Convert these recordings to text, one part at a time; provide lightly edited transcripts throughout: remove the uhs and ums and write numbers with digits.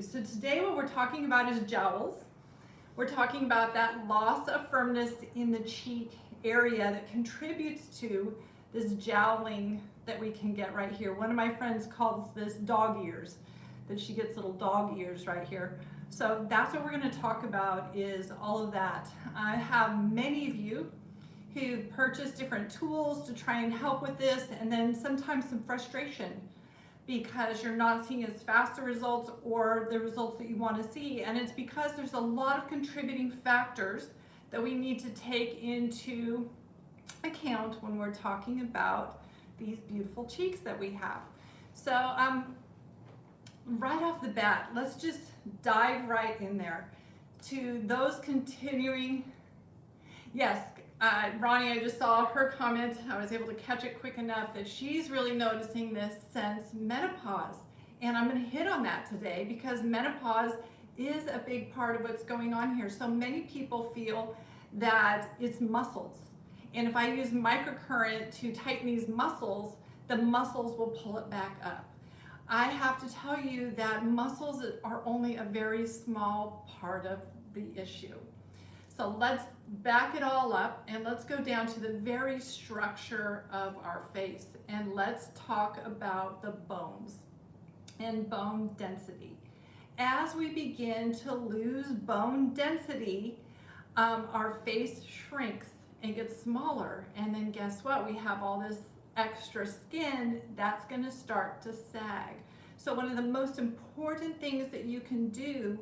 So today what we're talking about is jowls. We're talking about that loss of firmness in the cheek area that contributes to this jowling that we can get right here. One of my friends calls this dog ears, that she gets little dog ears right here. So that's what we're going to talk about, is all of that. I have many of you who purchase different tools to try and help with this, and then sometimes some frustration because you're not seeing as fast the results or the results that you want to see. And it's because there's a lot of contributing factors that we need to take into account when we're talking about these beautiful cheeks that we have. So right off the bat, let's just dive right in there to those continuing. Yes, Ronnie, I just saw her comment. I was able to catch it quick enough that she's really noticing this since menopause. And I'm going to hit on that today because menopause is a big part of what's going on here. So many people feel that it's muscles. And if I use microcurrent to tighten these muscles, the muscles will pull it back up. I have to tell you that muscles are only a very small part of the issue. So let's back it all up and let's go down to the very structure of our face and let's talk about the bones and bone density. As we begin to lose bone density, our face shrinks and gets smaller, and then guess what? We have all this extra skin that's going to start to sag. So one of the most important things that you can do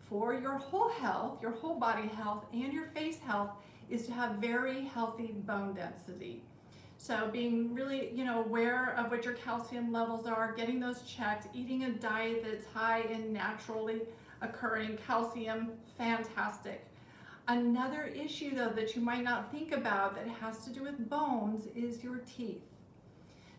for your whole health, your whole body health, and your face health is to have very healthy bone density. So being really, aware of what your calcium levels are, getting those checked, eating a diet that's high in naturally occurring calcium, fantastic. Another issue though that you might not think about that has to do with bones is your teeth.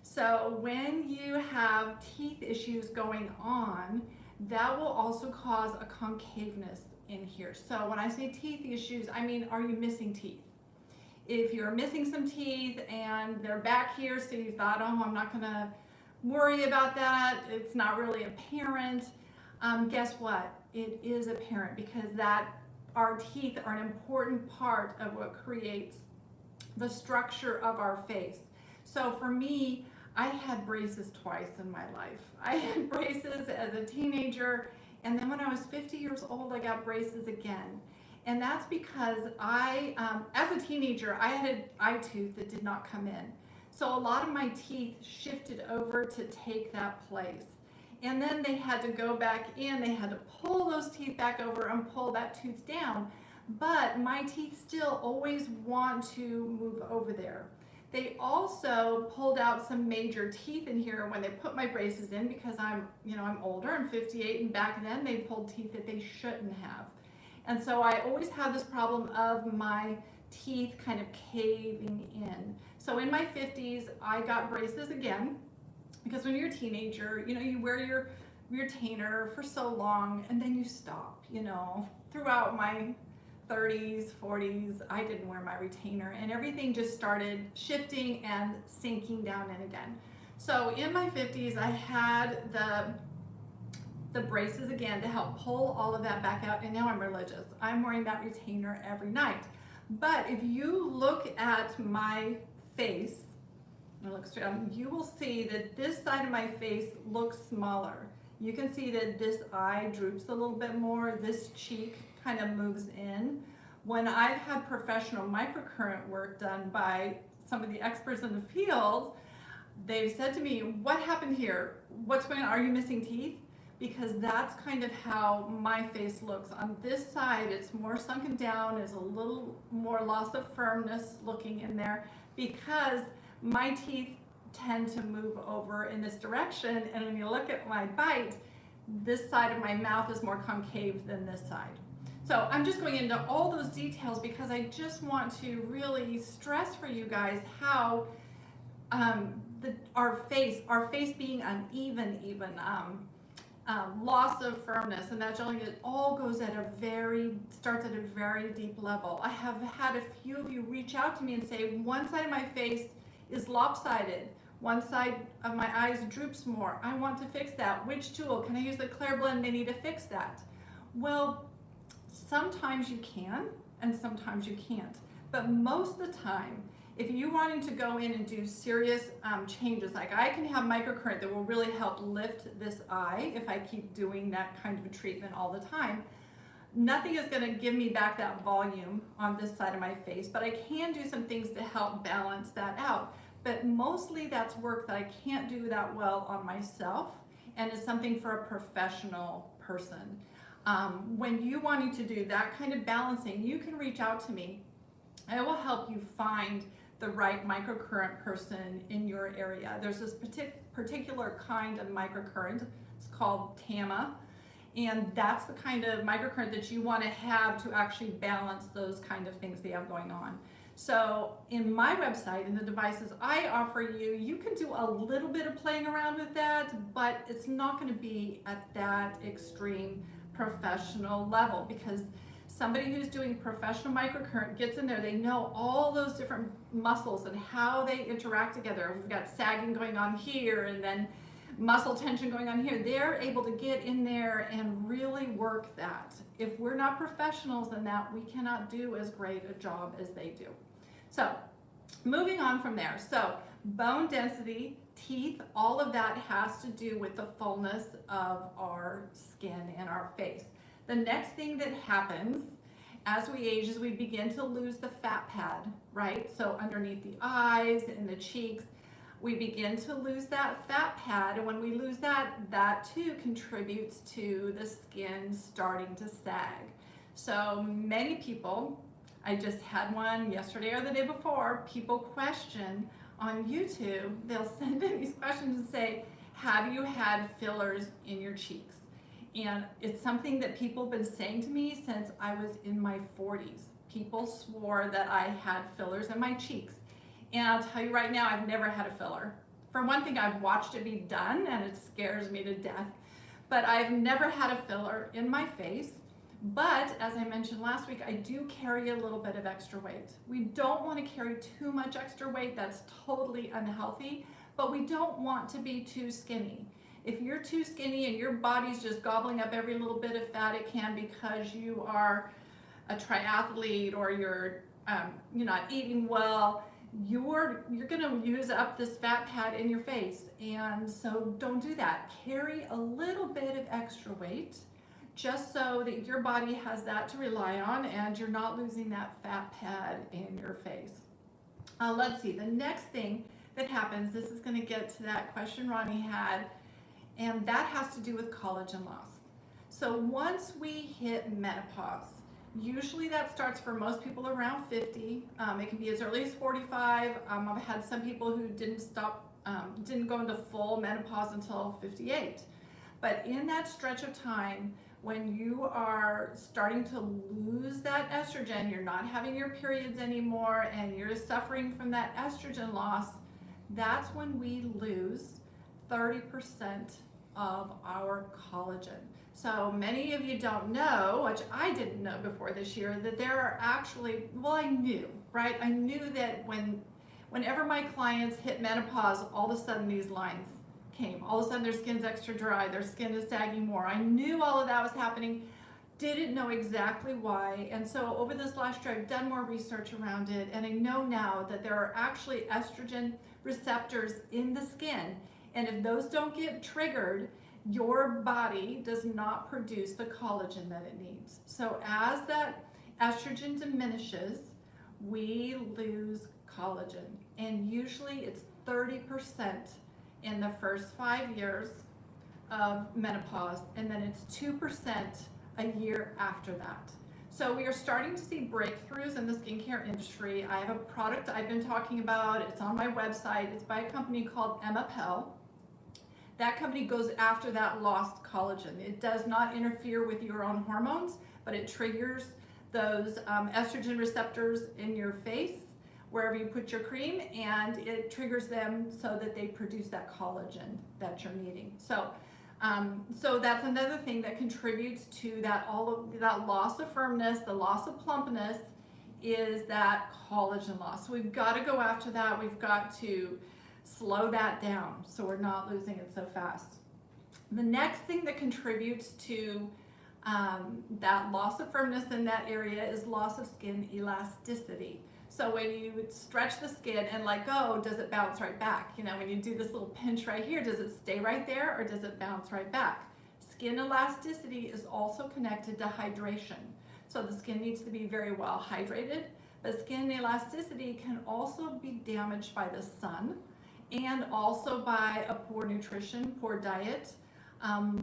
So when you have teeth issues going on, that will also cause a concaveness in here. So when I say teeth issues, I mean, are you missing teeth? If you're missing some teeth and they're back here, so you thought, oh, I'm not gonna worry about that, it's not really apparent, guess what? It is apparent because our teeth are an important part of what creates the structure of our face. So for me, I had braces twice in my life. I had braces as a teenager, and then when I was 50 years old, I got braces again. And that's because as a teenager, I had an eye tooth that did not come in. So a lot of my teeth shifted over to take that place. And then they had to go back in, they had to pull those teeth back over and pull that tooth down. But my teeth still always want to move over there. They also pulled out some major teeth in here when they put my braces in because I'm older, I'm 58, and back then they pulled teeth that they shouldn't have. And so I always had this problem of my teeth kind of caving in. So in my 50s, I got braces again because when you're a teenager, you wear your retainer for so long and then you stop, Throughout my 30s, 40s, I didn't wear my retainer and everything just started shifting and sinking down in again. So in my 50s, I had the braces again to help pull all of that back out, and now I'm religious. I'm wearing that retainer every night. But if you look at my face, and look straight on, you will see that this side of my face looks smaller. You can see that this eye droops a little bit more, this cheek kind of moves in. When I've had professional microcurrent work done by some of the experts in the field, they've said to me, what happened here? What's going on? Are you missing teeth? Because that's kind of how my face looks. On this side, it's more sunken down, there's a little more loss of firmness looking in there because my teeth tend to move over in this direction, and when you look at my bite, this side of my mouth is more concave than this side. So I'm just going into all those details because I just want to really stress for you guys how our face being uneven, loss of firmness, and that generally it all goes starts at a very deep level. I have had a few of you reach out to me and say one side of my face is lopsided, One side of my eyes droops more. I want to fix that. Which tool? Can I use the Clear Blend Mini to fix that? Well, sometimes you can and sometimes you can't. But most of the time, if you're wanting to go in and do serious changes, like I can have microcurrent that will really help lift this eye if I keep doing that kind of a treatment all the time. Nothing is going to give me back that volume on this side of my face, but I can do some things to help balance that out. But mostly that's work that I can't do that well on myself, and is something for a professional person. When you wanting to do that kind of balancing, you can reach out to me. I will help you find the right microcurrent person in your area. There's this particular kind of microcurrent. It's called TAMA. And that's the kind of microcurrent that you want to have to actually balance those kind of things that you have going on. So in my website, in the devices I offer you, you can do a little bit of playing around with that, but it's not going to be at that extreme professional level, because somebody who's doing professional microcurrent gets in there, they know all those different muscles and how they interact together. We've got sagging going on here and then muscle tension going on here. They're able to get in there and really work that. If we're not professionals in that, we cannot do as great a job as they do. So moving on from there. So bone density, teeth, all of that has to do with the fullness of our skin and our face. The next thing that happens as we age is we begin to lose the fat pad, right? So underneath the eyes and the cheeks, we begin to lose that fat pad, and when we lose that, that too contributes to the skin starting to sag. So many people, I just had one yesterday or the day before, people question on YouTube, they'll send in these questions and say, have you had fillers in your cheeks? And it's something that people have been saying to me since I was in my 40s. People swore that I had fillers in my cheeks. And I'll tell you right now, I've never had a filler. For one thing, I've watched it be done and it scares me to death. But I've never had a filler in my face. But as I mentioned last week, I do carry a little bit of extra weight. We don't want to carry too much extra weight. That's totally unhealthy. But we don't want to be too skinny. If you're too skinny and your body's just gobbling up every little bit of fat it can because you are a triathlete or you're not eating well, you're going to use up this fat pad in your face. And so don't do that. Carry a little bit of extra weight just so that your body has that to rely on and you're not losing that fat pad in your face. Let's see, the next thing that happens, this is going to get to that question Ronnie had, and that has to do with collagen loss. So once we hit menopause, usually that starts for most people around 50. It can be as early as 45. I've had some people who didn't go into full menopause until 58. But in that stretch of time, when you are starting to lose that estrogen, you're not having your periods anymore, and you're suffering from that estrogen loss, that's when we lose 30% of our collagen. So many of you don't know, which I didn't know before this year, that there are actually, well, I knew, right? I knew that whenever my clients hit menopause, all of a sudden these lines came. All of a sudden their skin's extra dry, their skin is sagging more. I knew all of that was happening, didn't know exactly why. And so over this last year, I've done more research around it, and I know now that there are actually estrogen receptors in the skin. And if those don't get triggered, your body does not produce the collagen that it needs. So as that estrogen diminishes, we lose collagen. And usually it's 30% in the first 5 years of menopause, and then it's 2% a year after that. So we are starting to see breakthroughs in the skincare industry. I have a product I've been talking about. It's on my website. It's by a company called MBK. That company goes after that lost collagen. It does not interfere with your own hormones, but it triggers those estrogen receptors in your face, wherever you put your cream, and it triggers them so that they produce that collagen that you're needing. So that's another thing that contributes to that, all of that loss of firmness, the loss of plumpness, is that collagen loss. So we've got to go after that. We've got to slow that down so we're not losing it so fast. The next thing that contributes to that loss of firmness in that area is loss of skin elasticity. So when you stretch the skin and let go, does it bounce right back? You know, when you do this little pinch right here, does it stay right there or does it bounce right back? Skin elasticity is also connected to hydration. So the skin needs to be very well hydrated, but skin elasticity can also be damaged by the sun and also by a poor nutrition, poor diet,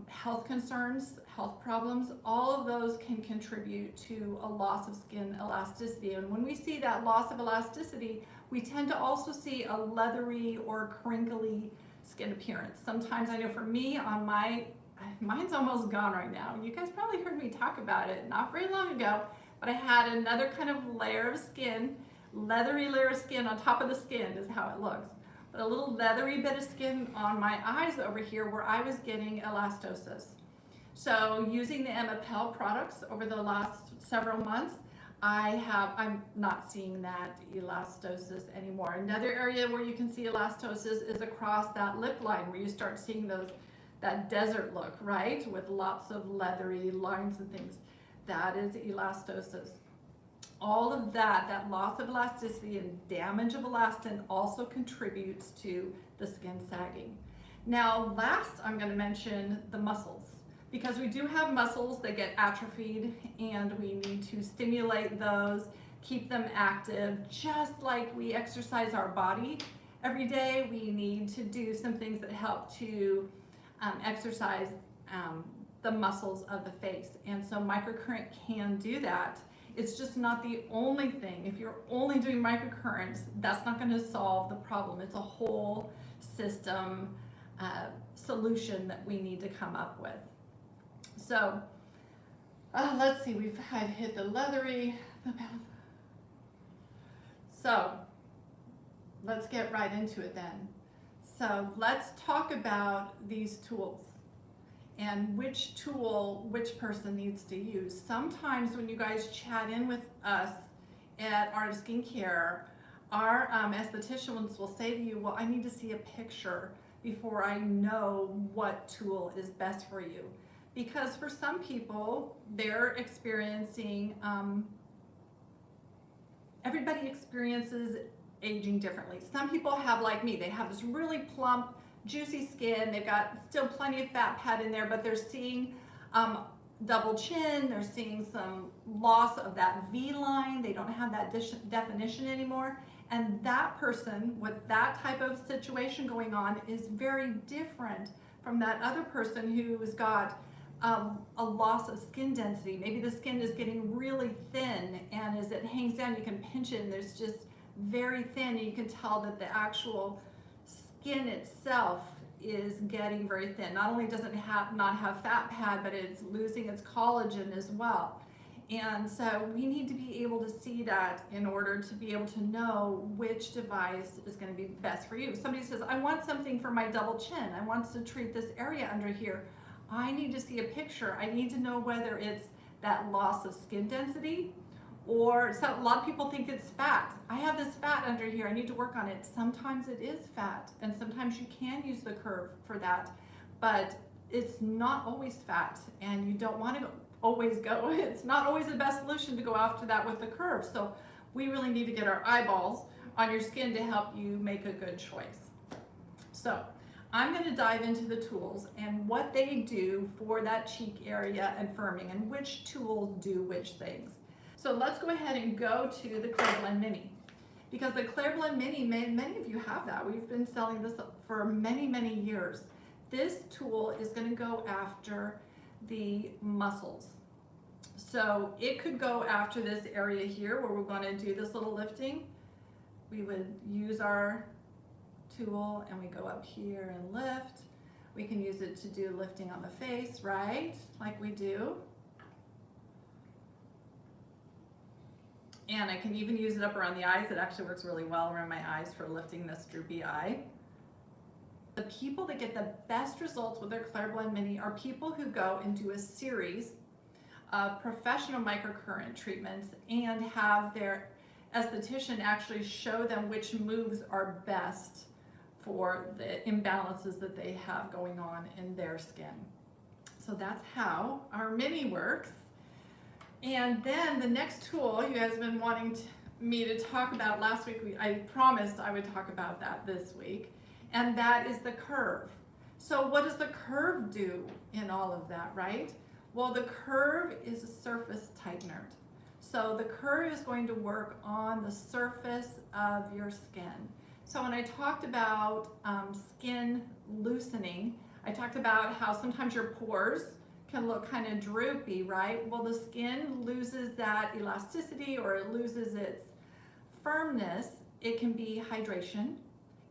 health concerns, health problems. All of those can contribute to a loss of skin elasticity. And when we see that loss of elasticity, we tend to also see a leathery or crinkly skin appearance. Sometimes, I know for me, on mine's almost gone right now. You guys probably heard me talk about it not very long ago, but I had another kind of layer of skin, leathery layer of skin on top of the skin is how it looks. But a little leathery bit of skin on my eyes over here where I was getting elastosis. So using the MBK products over the last several months, I'm not seeing that elastosis anymore. Another area where you can see elastosis is across that lip line where you start seeing that desert look, right? With lots of leathery lines and things. That is elastosis. All of that loss of elasticity and damage of elastin also contributes to the skin sagging. Now, last I'm going to mention the muscles, because we do have muscles that get atrophied and we need to stimulate those, keep them active, just like we exercise our body every day. We need to do some things that help to exercise the muscles of the face, and so microcurrent can do that. It's just not the only thing. If you're only doing microcurrents, that's not going to solve the problem. It's a whole system solution that we need to come up with. So let's see, I've hit the leathery, so let's get right into it then. So let's talk about these tools and which tool which person needs to use. Sometimes when you guys chat in with us at Art of Skincare, our estheticians will say to you, well, I need to see a picture before I know what tool is best for you. Because for some people, they're experiencing, everybody experiences aging differently. Some people have, like me, they have this really plump, juicy skin. They've got still plenty of fat pad in there, but they're seeing double chin. They're seeing some loss of that V line. They don't have that definition anymore. And that person with that type of situation going on is very different from that other person who's got a loss of skin density. Maybe the skin is getting really thin, and as it hangs down, you can pinch it, and there's just very thin, and you can tell that the actual skin itself is getting very thin. Not only does it not have fat pad, but it's losing its collagen as well. And so we need to be able to see that in order to be able to know which device is going to be best for you. Somebody says, I want something for my double chin. I want to treat this area under here. I need to see a picture. I need to know whether it's that loss of skin density, or so a lot of people think it's fat. I have this fat under here, I need to work on it. Sometimes it is fat, and sometimes you can use the curve for that, but it's not always fat, and you don't want to always go, it's not always the best solution to go after that with the curve. So we really need to get our eyeballs on your skin to help you make a good choice. So I'm going to dive into the tools and what they do for that cheek area and firming, and which tools do which things. So let's go ahead and go to the Clear Blend Mini, because the Clear Blend Mini, many of you have that. We've been selling this for many, many years. This tool is going to go after the muscles. So it could go after this area here where we're going to do this little lifting. We would use our tool and we go up here and lift. We can use it to do lifting on the face, right? Like we do. And I can even use it up around the eyes. It actually works really well around my eyes for lifting this droopy eye. The people that get the best results with their Clear Blend Mini are people who go and do a series of professional microcurrent treatments and have their esthetician actually show them which moves are best for the imbalances that they have going on in their skin. So that's how our mini works. And then the next tool you guys have been wanting me to talk about last week, I promised I would talk about that this week, and that is the curve. So what does the curve do in all of that, right? Well, the curve is a surface tightener. So the curve is going to work on the surface of your skin. So when I talked about skin loosening, I talked about how sometimes your pores can look kind of droopy, right? Well, the skin loses that elasticity, or it loses its firmness. It can be hydration,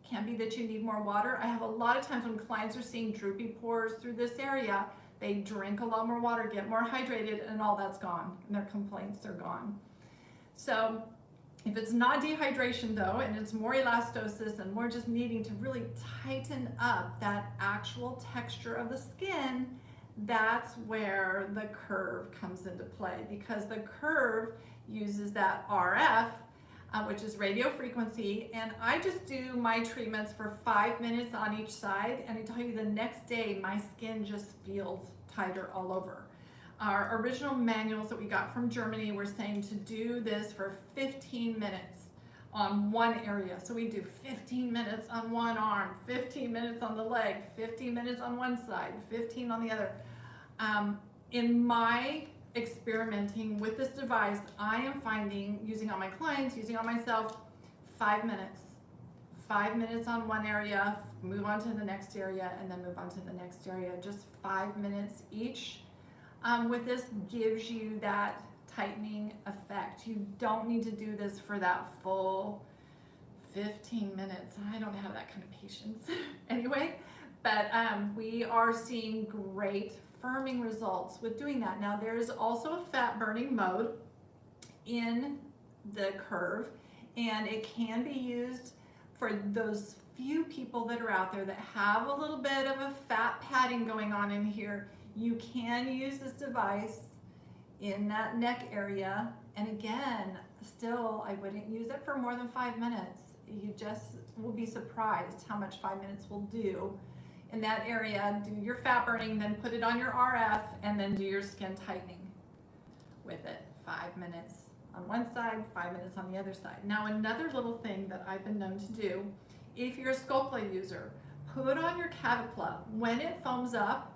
can be that you need more water. I have a lot of times when clients are seeing droopy pores through this area, they drink a lot more water, get more hydrated, and all that's gone, and their complaints are gone. So if it's not dehydration though, and it's more elastosis and more just needing to really tighten up that actual texture of the skin, that's where the curve comes into play, because the curve uses that RF, which is radio frequency, and I just do my treatments for 5 minutes on each side, and I tell you the next day my skin just feels tighter all over. Our original manuals that we got from Germany were saying to do this for 15 minutes on one area. So we do 15 minutes on one arm, 15 minutes on the leg, 15 minutes on one side, 15 on the other. In my experimenting with this device, I am finding, using on my clients, using on myself, 5 minutes. 5 minutes on one area, move on to the next area, and then move on to the next area. Just 5 minutes each. With this gives you that tightening effect. You don't need to do this for that full 15 minutes. I don't have that kind of patience anyway, but we are seeing great firming results with doing that. Now there's also a fat burning mode in the curve, and it can be used for those few people that are out there that have a little bit of a fat padding going on in here. You can use this device in that neck area, and again, still I wouldn't use it for more than 5 minutes. You just will be surprised how much 5 minutes will do in that area. Do your fat burning, then put it on your RF, and then do your skin tightening with it. 5 minutes on one side, 5 minutes on the other side. Now another little thing that I've been known to do, if you're a Sculpla user, put on your Cavapla. When it foams up,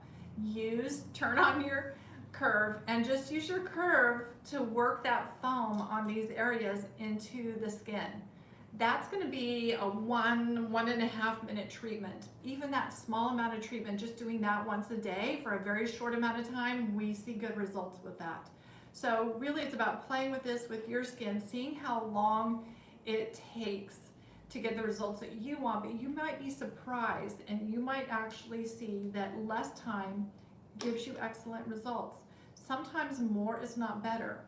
turn on your curve and just use your curve to work that foam on these areas into the skin. That's going to be a 1.5 minute treatment. Even that small amount of treatment, just doing that once a day for a very short amount of time, we see good results with that. So really it's about playing with this with your skin, seeing how long it takes to get the results that you want, but you might be surprised and you might actually see that less time gives you excellent results. Sometimes more is not better.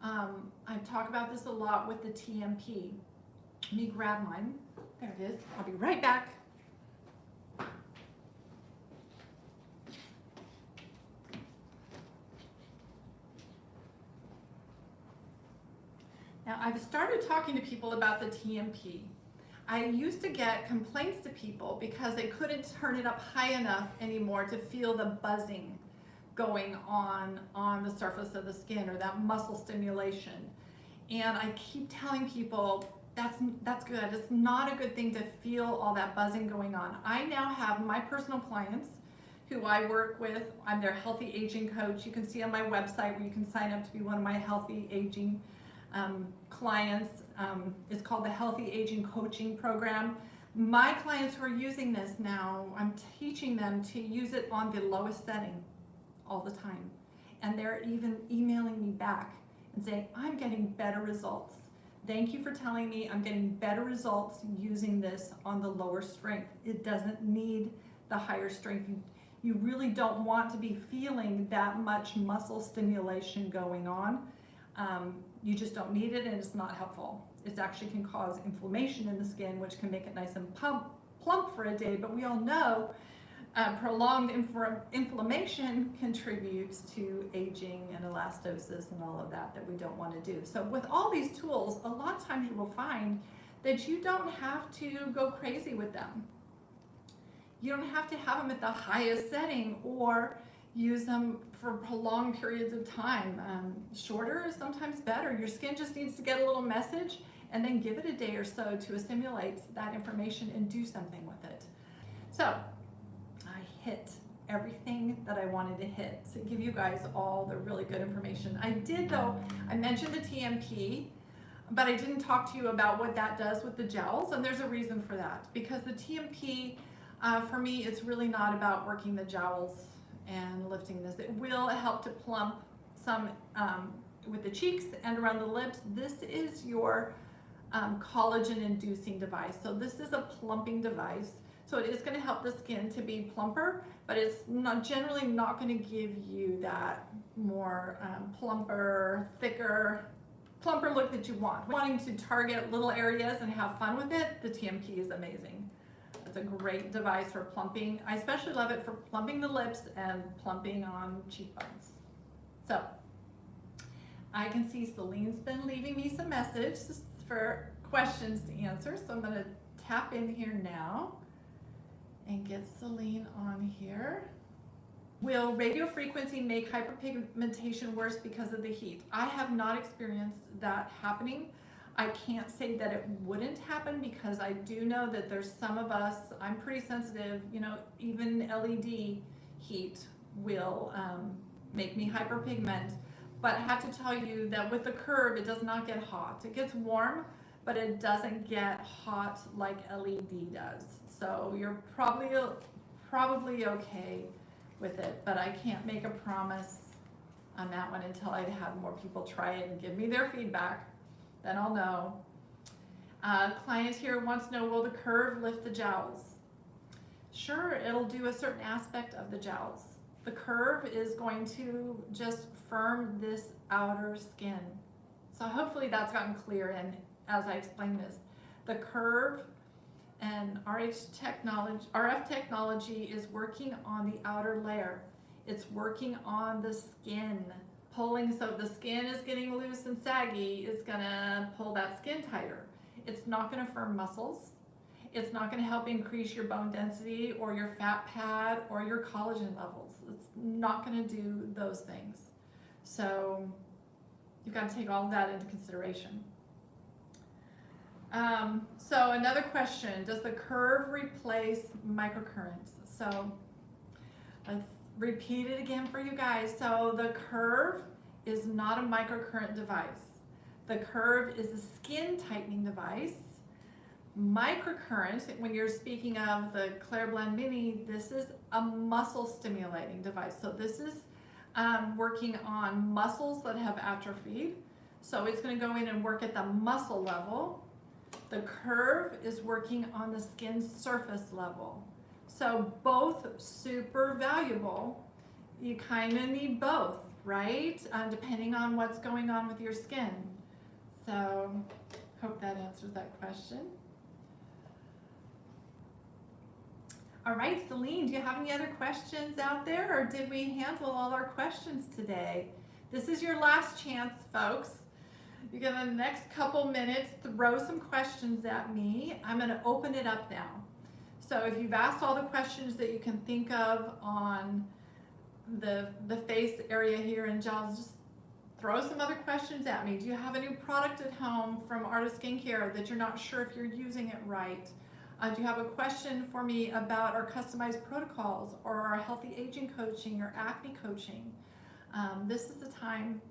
I talk about this a lot with the TMP. Let me grab mine. There it is. I'll be right back. Now I've started talking to people about the TMP. I used to get complaints to people because they couldn't turn it up high enough anymore to feel the buzzing going on the surface of the skin, or that muscle stimulation. And I keep telling people that's good. It's not a good thing to feel all that buzzing going on. I now have my personal clients who I work with. I'm their healthy aging coach. You can see on my website where you can sign up to be one of my healthy aging clients. It's called the Healthy Aging Coaching Program. My clients who are using this now, I'm teaching them to use it on the lowest setting all the time. And they're even emailing me back and saying, I'm getting better results. Thank you for telling me I'm getting better results using this on the lower strength. It doesn't need the higher strength. You really don't want to be feeling that much muscle stimulation going on. You just don't need it, and it's not helpful. It actually can cause inflammation in the skin, which can make it nice and plump for a day, but we all know prolonged inflammation contributes to aging and elastosis and all of that we don't want to do. So with all these tools, a lot of times you will find that you don't have to go crazy with them. You don't have to have them at the highest setting or use them for prolonged periods of time. Shorter is sometimes better. Your skin just needs to get a little message, and then give it a day or so to assimilate that information and do something with it. So I hit everything that I wanted to hit to give you guys all the really good information. I did, though, I mentioned the TMP, but I didn't talk to you about what that does with the jowls, and there's a reason for that. Because the TMP, for me, it's really not about working the jowls and lifting this. It will help to plump some with the cheeks and around the lips. This is your collagen inducing device. So this is a plumping device. So it is going to help the skin to be plumper, but it's generally not going to give you that more plumper, thicker, plumper look that you want. Wanting to target little areas and have fun with it, the TMP is amazing. It's a great device for plumping. I especially love it for plumping the lips and plumping on cheekbones. So I can see Celine's been leaving me some messages for questions to answer. So I'm going to tap in here now and get Celine on here. Will radio frequency make hyperpigmentation worse because of the heat? I have not experienced that happening. I can't say that it wouldn't happen because I do know that there's some of us, I'm pretty sensitive, you know, even LED heat will make me hyperpigment. But I have to tell you that with the Curve, it does not get hot. It gets warm, but it doesn't get hot like LED does. So you're probably okay with it, but I can't make a promise on that one until I have more people try it and give me their feedback. Then I'll know. Client here wants to know, will the Curve lift the jowls? Sure, it'll do a certain aspect of the jowls. The Curve is going to just firm this outer skin. So hopefully that's gotten clear and as I explain this. The Curve and RF technology is working on the outer layer. It's working on the skin, pulling, so the skin is getting loose and saggy, it's gonna pull that skin tighter. It's not gonna firm muscles. It's not gonna help increase your bone density or your fat pad or your collagen levels. It's not gonna do those things. So you've got to take all of that into consideration. So another question, does the Curve replace microcurrents? So let's repeat it again for you guys. So the Curve is not a microcurrent device. The Curve is a skin tightening device. Microcurrent, when you're speaking of the Claire Blend Mini, this is a muscle stimulating device. So this is working on muscles that have atrophied. So it's going to go in and work at the muscle level. The Curve is working on the skin surface level. So both super valuable. You kind of need both, right? Depending on what's going on with your skin. So hope that answers that question. All right, Celine, do you have any other questions out there, or did we handle all our questions today? This is your last chance, folks. You get the next couple minutes, throw some questions at me. I'm going to open it up now. So if you've asked all the questions that you can think of on the face area here in Jowls, just throw some other questions at me. Do you have a new product at home from Artist Skincare that you're not sure if you're using it right? Do you have a question for me about our customized protocols or our healthy aging coaching or acne coaching? This is the time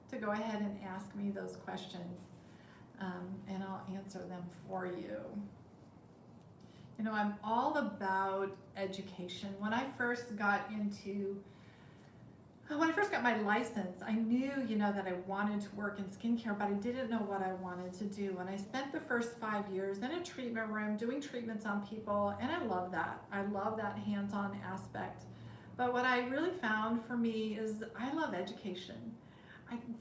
to go ahead and ask me those questions, and I'll answer them for you. You know, I'm all about education. When I first got my license, I knew, you know, that I wanted to work in skincare, but I didn't know what I wanted to do. And I spent the first 5 years in a treatment room doing treatments on people, and I love that. I love that hands-on aspect. But what I really found for me is I love education.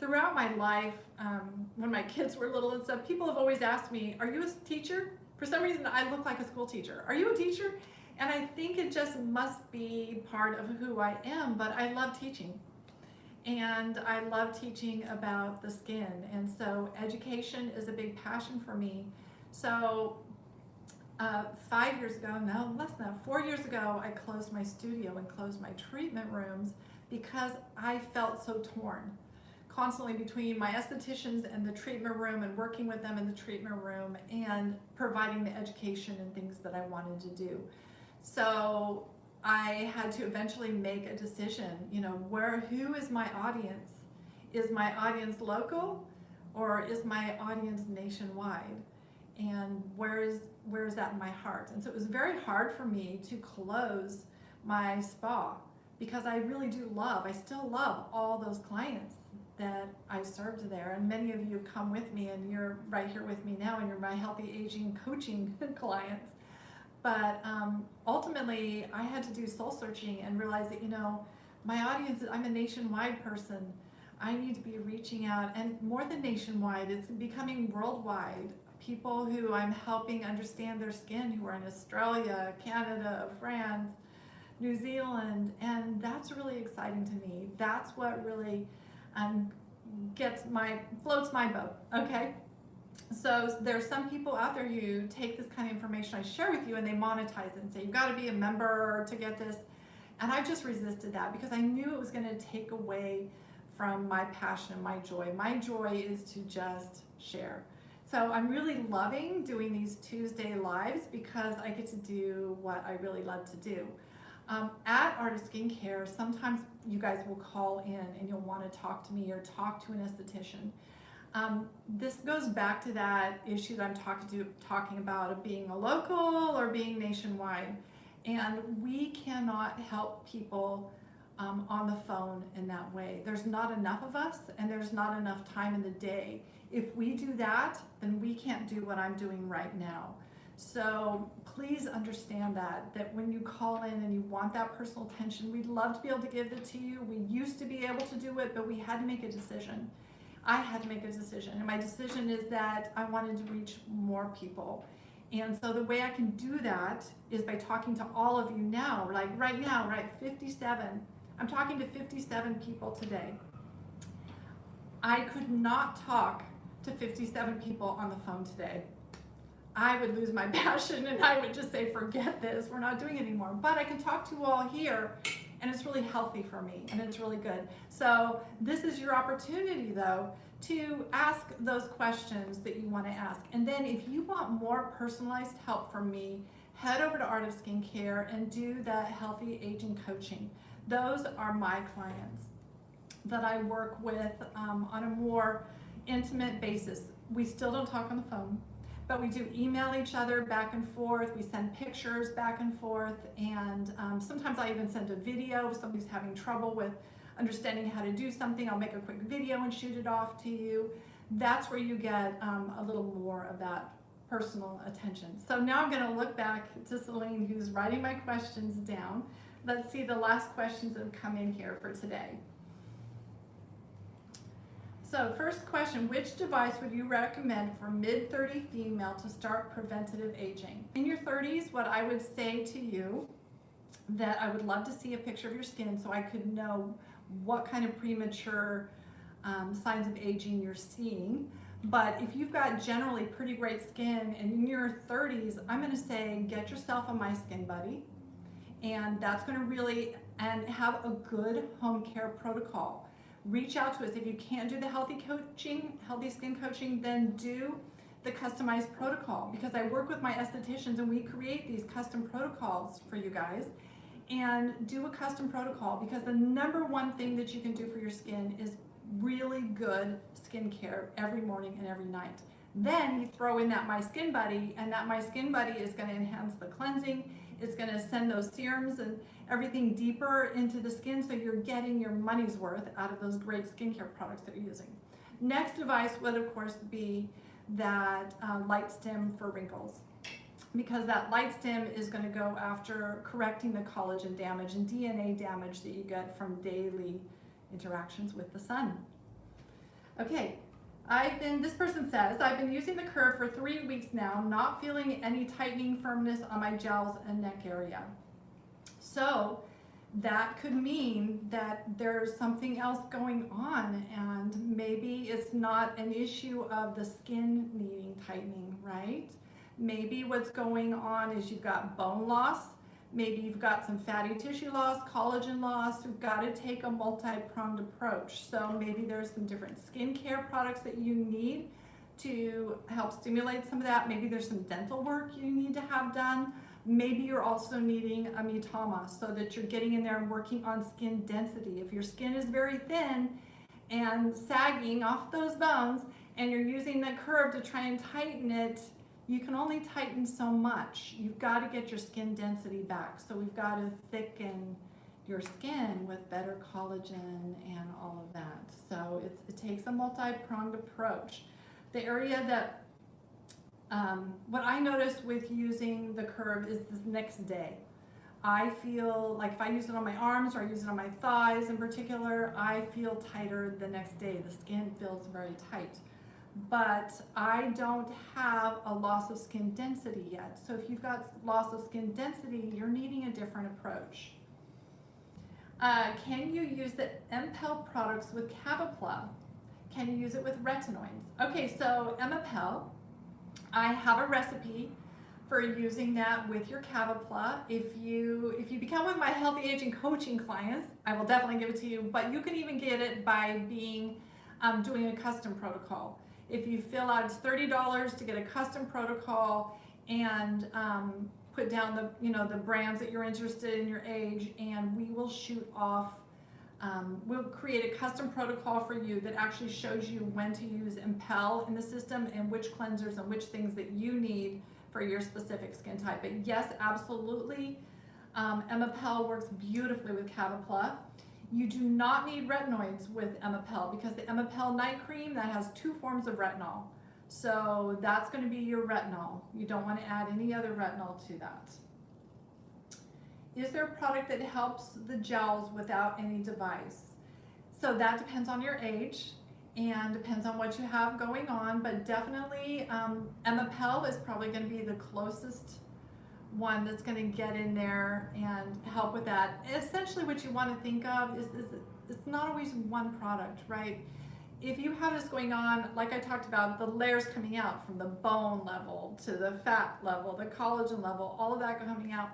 Throughout my life, when my kids were little and stuff, people have always asked me, are you a teacher? For some reason, I look like a school teacher. Are you a teacher? And I think it just must be part of who I am, but I love teaching. And I love teaching about the skin. And so education is a big passion for me. So 5 years ago, no, less than that, 4 years ago, I closed my studio and closed my treatment rooms because I felt so torn constantly between my estheticians and the treatment room and working with them in the treatment room and providing the education and things that I wanted to do. So I had to eventually make a decision, you know, who is my audience? Is my audience local or is my audience nationwide? And where is that in my heart? And so it was very hard for me to close my spa because I really do I still love all those clients that I served there. And many of you have come with me and you're right here with me now and you're my healthy aging coaching clients. But ultimately I had to do soul searching and realize that, you know, my audience, I'm a nationwide person. I need to be reaching out, and more than nationwide, it's becoming worldwide. People who I'm helping understand their skin who are in Australia, Canada, France, New Zealand, and that's really exciting to me. That's what really floats my boat, okay? So there's some people out there who take this kind of information I share with you and they monetize it and say, you've got to be a member to get this. And I've just resisted that because I knew it was going to take away from my passion and my joy. My joy is to just share. So I'm really loving doing these Tuesday lives because I get to do what I really love to do. At Art of Skincare, sometimes you guys will call in and you'll want to talk to me or talk to an esthetician. This goes back to that issue that I'm talking about of being a local or being nationwide. And we cannot help people on the phone in that way. There's not enough of us and there's not enough time in the day. If we do that, then we can't do what I'm doing right now. So please understand that when you call in and you want that personal attention, we'd love to be able to give it to you. We used to be able to do it, but we had to make a decision. I had to make a decision, and my decision is that I wanted to reach more people. And so the way I can do that is by talking to all of you now, like right now, right, 57. I'm talking to 57 people today. I could not talk to 57 people on the phone today. I would lose my passion and I would just say, forget this, we're not doing it anymore. But I can talk to you all here and it's really healthy for me and it's really good. So this is your opportunity though to ask those questions that you want to ask. And then if you want more personalized help from me, head over to Art of Skincare and do the healthy aging coaching. Those are my clients that I work with on a more intimate basis. We still don't talk on the phone, but we do email each other back and forth. We send pictures back and forth, and sometimes I even send a video if somebody's having trouble with understanding how to do something. I'll make a quick video and shoot it off to you. That's where you get a little more of that personal attention. So now I'm going to look back to Celine, who's writing my questions down. Let's see the last questions that have come in here for today. So first question, which device would you recommend for mid-30 female to start preventative aging? In your 30s, what I would say to you, that I would love to see a picture of your skin so I could know what kind of premature signs of aging you're seeing. But if you've got generally pretty great skin and in your 30s, I'm going to say get yourself a My Skin Buddy. And that's going to really, and have a good home care protocol. Reach out to us. If you can't do the healthy skin coaching, then do the customized protocol, because I work with my estheticians and we create these custom protocols for you guys. And do a custom protocol, because the number one thing that you can do for your skin is really good skincare every morning and every night. Then you throw in that My Skin Buddy, and that My Skin Buddy is going to enhance the cleansing. It's going to send those serums and everything deeper into the skin, so you're getting your money's worth out of those great skincare products that you're using. Next device would of course be that light stim for wrinkles, because that light stim is going to go after correcting the collagen damage and DNA damage that you get from daily interactions with the sun. Okay. This person says, I've been using the Curve for 3 weeks now, not feeling any tightening firmness on my jowls and neck area. So that could mean that there's something else going on, and maybe it's not an issue of the skin needing tightening, right? Maybe what's going on is you've got bone loss. Maybe you've got some fatty tissue loss, collagen loss. You've got to take a multi-pronged approach. So maybe there's some different skincare products that you need to help stimulate some of that. Maybe there's some dental work you need to have done. Maybe you're also needing a mitama so that you're getting in there and working on skin density. If your skin is very thin and sagging off those bones and you're using the curve to try and tighten it, you can only tighten so much. You've got to get your skin density back. So we've got to thicken your skin with better collagen and all of that. So it takes a multi-pronged approach. The area that, what I noticed with using the curve is the next day. I feel like if I use it on my arms or I use it on my thighs in particular, I feel tighter the next day. The skin feels very tight. But I don't have a loss of skin density yet. So if you've got loss of skin density, you're needing a different approach. Can you use the MPL products with Cavapla? Can you use it with retinoids? Okay, so MPL, I have a recipe for using that with your Cavapla. If you become one of my healthy aging coaching clients, I will definitely give it to you, but you can even get it by being doing a custom protocol. If you fill out, it's $30 to get a custom protocol and put down the brands that you're interested in your age, and we will shoot off. We'll create a custom protocol for you that actually shows you when to use Impel in the system and which cleansers and which things that you need for your specific skin type. But yes, absolutely, Emapel works beautifully with Cavapla. You do not need retinoids with Emapel because the Emapel night cream, that has 2 forms of retinol. So that's going to be your retinol. You don't want to add any other retinol to that. Is there a product that helps the jowls without any device? So that depends on your age and depends on what you have going on, but definitely Emapel is probably going to be the closest one that's going to get in there and help with that. Essentially what you want to think of is it's not always one product, right? If you have this going on, like I talked about, the layers coming out from the bone level to the fat level, the collagen level, all of that coming out,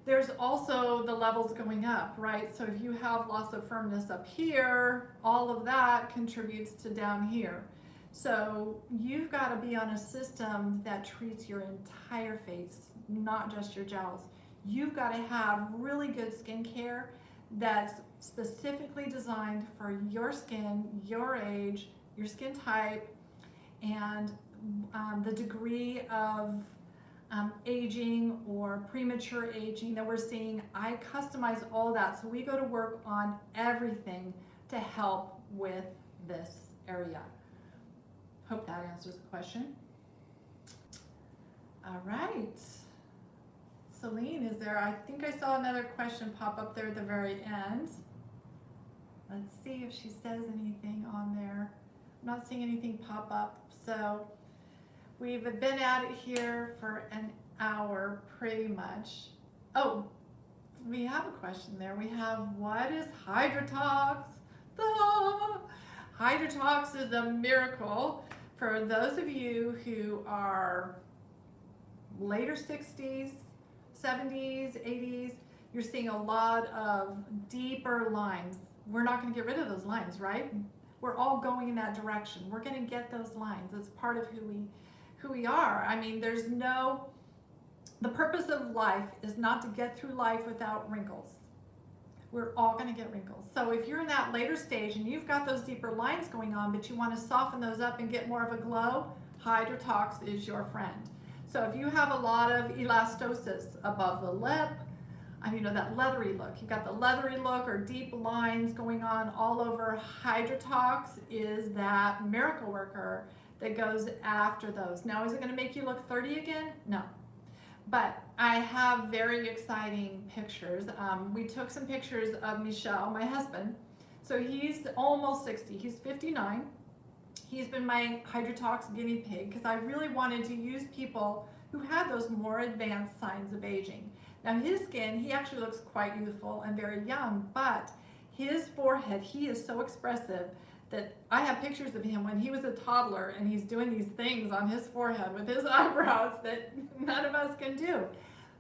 there's also the levels going up, right? So if you have loss of firmness up here, all of that contributes to down here. So you've got to be on a system that treats your entire face, not just your jowls. You've got to have really good skincare that's specifically designed for your skin, your age, your skin type, and the degree of aging or premature aging that we're seeing. I customize all that, so we go to work on everything to help with this area. Hope that answers the question. All right. Celine, is there, I think I saw another question pop up there at the very end. Let's see if she says anything on there. I'm not seeing anything pop up. So we've been at it here for an hour pretty much. Oh, we have a question there. We have, what is Hydrotox? Hydrotox is a miracle for those of you who are later 60s, 70s, 80s. You're seeing a lot of deeper lines. We're not going to get rid of those lines, right? We're all going in that direction. We're going to get those lines. It's part of who we are. I mean, the purpose of life is not to get through life without wrinkles. We're all going to get wrinkles. So if you're in that later stage and you've got those deeper lines going on, but you want to soften those up and get more of a glow, Hydrotox is your friend. So if you have a lot of elastosis above the lip, that leathery look, you've got the leathery look or deep lines going on all over, Hydrotox is that miracle worker that goes after those. Now, is it going to make you look 30 again? No. But I have very exciting pictures. We took some pictures of Michelle, my husband. So he's almost 60. He's 59. He's been my Hydrotox guinea pig because I really wanted to use people who had those more advanced signs of aging. Now his skin, he actually looks quite youthful and very young, but his forehead, he is so expressive that I have pictures of him when he was a toddler and he's doing these things on his forehead with his eyebrows that none of us can do.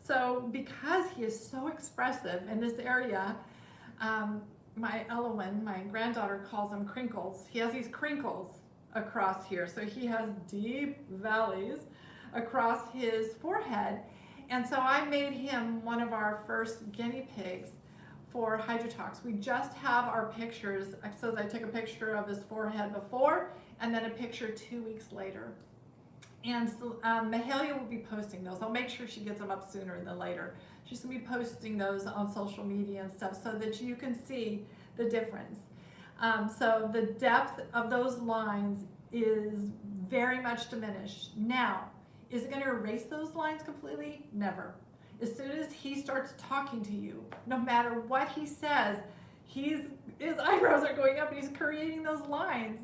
So because he is so expressive in this area, my Elowen, my granddaughter, calls them crinkles. He has these crinkles across here. So he has deep valleys across his forehead. And so I made him one of our first guinea pigs for Hydrotox. We just have our pictures. So I took a picture of his forehead before and then a picture 2 weeks later. And so, Mahalia will be posting those. I'll make sure she gets them up sooner than later. She's gonna be posting those on social media and stuff so that you can see the difference. So the depth of those lines is very much diminished. Now, is it gonna erase those lines completely? Never. As soon as he starts talking to you, no matter what he says, his eyebrows are going up and he's creating those lines.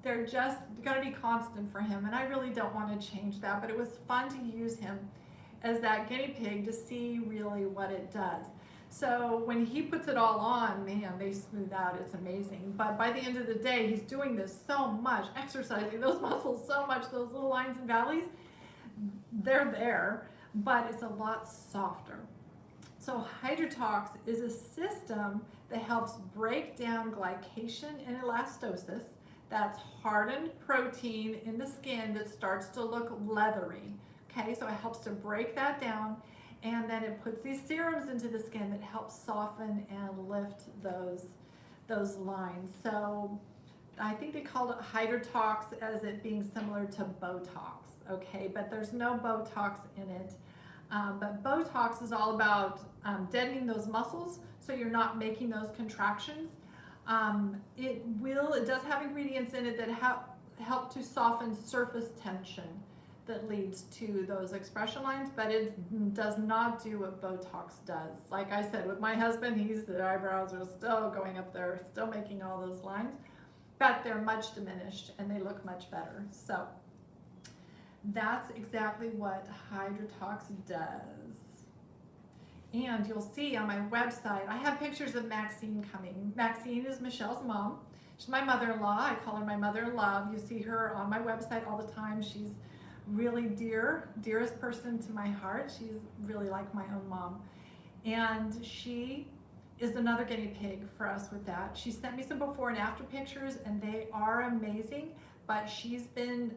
They're just gonna be constant for him, and I really don't want to change that, but it was fun to use him as that guinea pig to see really what it does. So when he puts it all on, man, they smooth out. It's amazing. But by the end of the day, he's doing this so much, exercising those muscles so much, those little lines and valleys, they're there, but it's a lot softer. So Hydrotox is a system that helps break down glycation and elastosis. That's hardened protein in the skin that starts to look leathery. Okay, so it helps to break that down, and then it puts these serums into the skin that help soften and lift those lines. So I think they called it Hydrotox as it being similar to Botox, okay, but there's no Botox in it. But Botox is all about deadening those muscles so you're not making those contractions. It does have ingredients in it that help to soften surface tension that leads to those expression lines, but it does not do what Botox does. Like I said, with my husband, the eyebrows are still going up there, still making all those lines, but they're much diminished and they look much better. So that's exactly what Hydrotox does. And you'll see on my website, I have pictures of Maxine coming. Maxine is Michelle's mom. She's my mother-in-law. I call her my mother-in-law. You see her on my website all the time. She's really dearest person to my heart. She's really like my own mom. And she is another guinea pig for us with that. She sent me some before and after pictures, and they are amazing, but she's been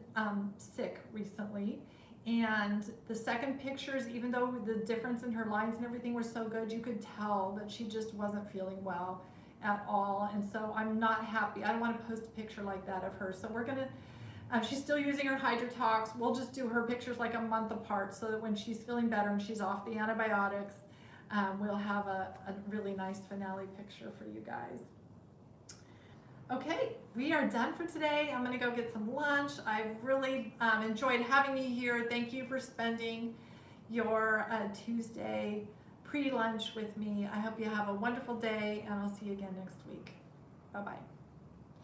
sick recently. And the second pictures, even though the difference in her lines and everything were so good, you could tell that she just wasn't feeling well at all. And so I'm not happy. I don't want to post a picture like that of her. So we're gonna, she's still using her Hydrotox. We'll just do her pictures like a month apart so that when she's feeling better and she's off the antibiotics, we'll have a really nice finale picture for you guys. Okay, we are done for today. I'm gonna go get some lunch. I've really enjoyed having you here. Thank you for spending your Tuesday pre-lunch with me. I hope you have a wonderful day, and I'll see you again next week. Bye-bye.